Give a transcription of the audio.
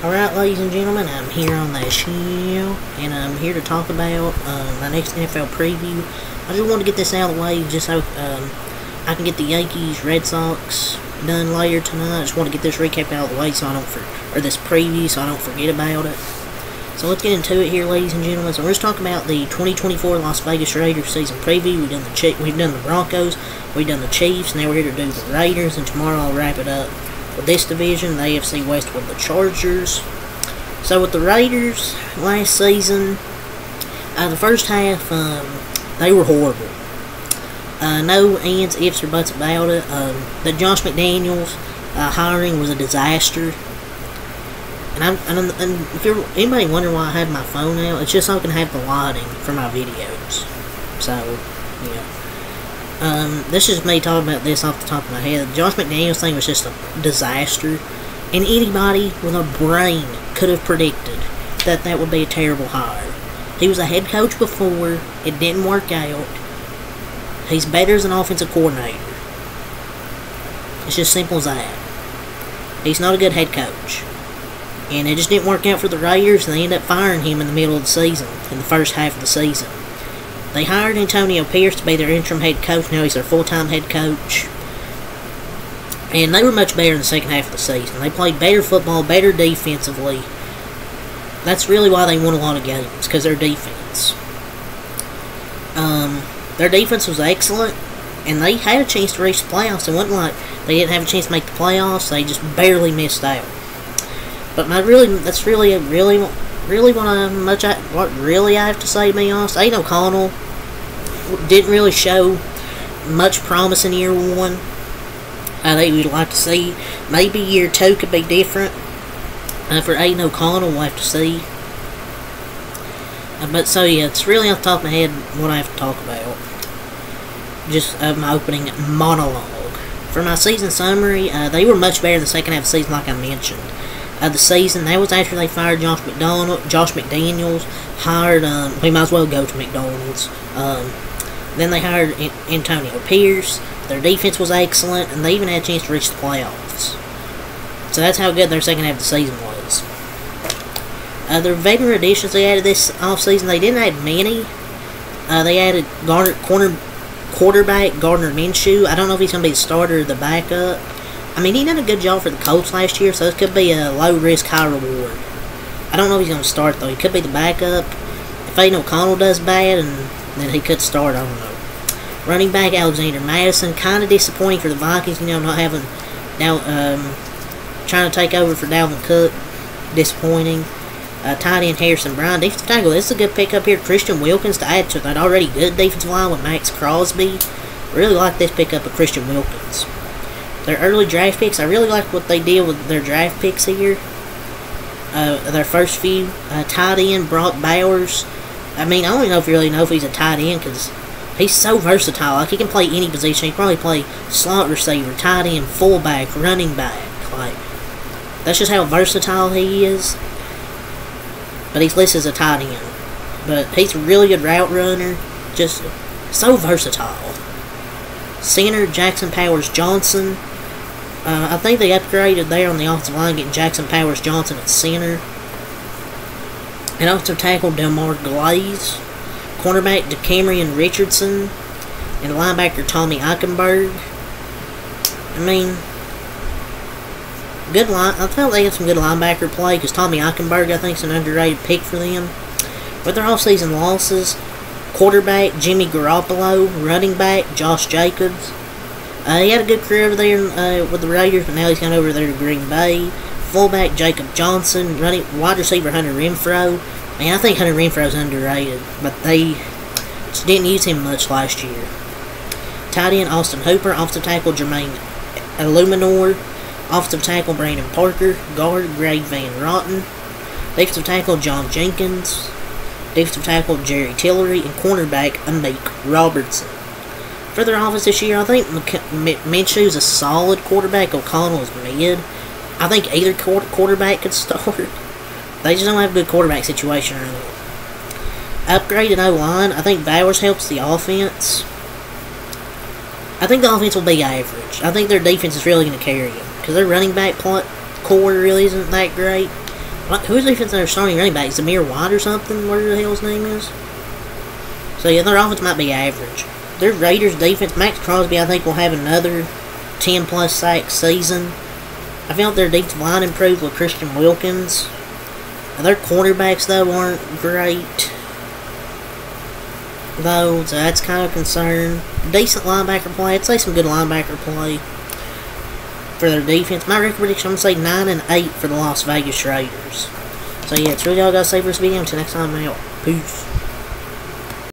Alright, ladies and gentlemen, I'm here on the show, and I'm here to talk about my next NFL preview. I just want to get this out of the way just so I can get the Yankees, Red Sox done later tonight. I just want to get this recap out of the way so I don't this preview so I don't forget about it. So let's get into it here, ladies and gentlemen. So we're just talking about the 2024 Las Vegas Raiders season preview. We've done the Broncos, we've done the Chiefs, now we're here to do the Raiders, and tomorrow I'll wrap it up with this division, the AFC West with the Chargers. So with the Raiders last season, the first half, they were horrible. No ands, ifs, or buts about it. The Josh McDaniels hiring was a disaster. And if you're anybody wondering why I have my phone out, it's just so I can have the lighting for my videos. So, yeah. This is me talking about this off the top of my head. The Josh McDaniels thing was just a disaster. And anybody with a brain could have predicted that that would be a terrible hire. He was a head coach before. It didn't work out. He's better as an offensive coordinator. It's just simple as that. He's not a good head coach. And it just didn't work out for the Raiders, and they ended up firing him in the middle of the season, in the first half of the season. They hired Antonio Pierce to be their interim head coach. Now he's their full-time head coach. And they were much better in the second half of the season. They played better football, better defensively. That's really why they won a lot of games, because their defense. Their defense was excellent, and they had a chance to reach the playoffs. It wasn't like they didn't have a chance to make the playoffs. They just barely missed out. But that's really what really I have to say, to be honest. Aidan O'Connell didn't really show much promise in year one. I think we'd like to see. Maybe year two could be different. For Aidan O'Connell, we'll have to see. But so yeah, it's really off the top of my head what I have to talk about. Just my opening monologue. For my season summary, they were much better in the second half of the season, like I mentioned. The season, that was after they fired Josh McDaniels, hired, we might as well go to McDonald's. Then they hired Antonio Pierce. Their defense was excellent, and they even had a chance to reach the playoffs. So that's how good their second half of the season was. Their veteran additions they added this offseason, they didn't add many. They added quarterback Gardner Minshew. I don't know if he's going to be the starter or the backup. I mean, he did a good job for the Colts last year, so this could be a low-risk, high-reward. I don't know if he's going to start, though. He could be the backup. If Aidan O'Connell does bad, then he could start, I don't know. Running back Alexander Madison, kind of disappointing for the Vikings, not having, trying to take over for Dalvin Cook. Disappointing. Tight end Harrison Bryant. Defensive tackle, this is a good pickup here. Christian Wilkins to add to that already good defensive line with Max Crosby. Really like this pickup of Christian Wilkins. Their early draft picks, I really like what they did with their draft picks here. Their first few. Tight end, Brock Bowers. I mean, I don't even know if you really know if he's a tight end, because he's so versatile. Like, he can play any position. He can probably play slot receiver, tight end, fullback, running back. Like, that's just how versatile he is. But he's listed as a tight end. But he's a really good route runner. Just so versatile. Center, Jackson Powers Johnson. I think they upgraded there on the offensive line, getting Jackson Powers Johnson at center. And offensive tackle, Delmar Glaze. Cornerback, DeCamerion Richardson. And linebacker, Tommy Eichenberg. I mean, I felt they had some good linebacker play, because Tommy Eichenberg, I think, is an underrated pick for them. With their offseason losses, quarterback, Jimmy Garoppolo. Running back, Josh Jacobs. He had a good career over there with the Raiders, but now he's gone over there to Green Bay. Fullback, Jacob Johnson. Wide receiver, Hunter Renfrow. Man, I think Hunter Renfrow's underrated, but they just didn't use him much last year. Tight end, Austin Hooper. Offensive tackle, Jermaine Illuminor. Offensive tackle, Brandon Parker. Guard, Greg Van Rotten. Defensive tackle, John Jenkins. Defensive tackle, Jerry Tillery. And cornerback, Amik Robertson. For their offense this year, I think Minshew's a solid quarterback. O'Connell is mid. I think either quarterback could start. They just don't have a good quarterback situation right now. Upgraded O-line. I think Bowers helps the offense. I think the offense will be average. I think their defense is really going to carry them, because their running back core really isn't that great. Who's their starting running back? Zamir White or something? Whatever the hell his name is. So yeah, their offense might be average. Their Raiders defense, Max Crosby, I think will have another 10-plus sack season. I felt their defensive line improved with Christian Wilkins. Now, their quarterbacks, though, aren't great. Though, so that's kind of a concern. Decent linebacker play. I'd say some good linebacker play for their defense. My record prediction, I'm going to say 9-8 for the Las Vegas Raiders. So yeah, it's really all I got to say for this video. Until next time, I'm out. Peace.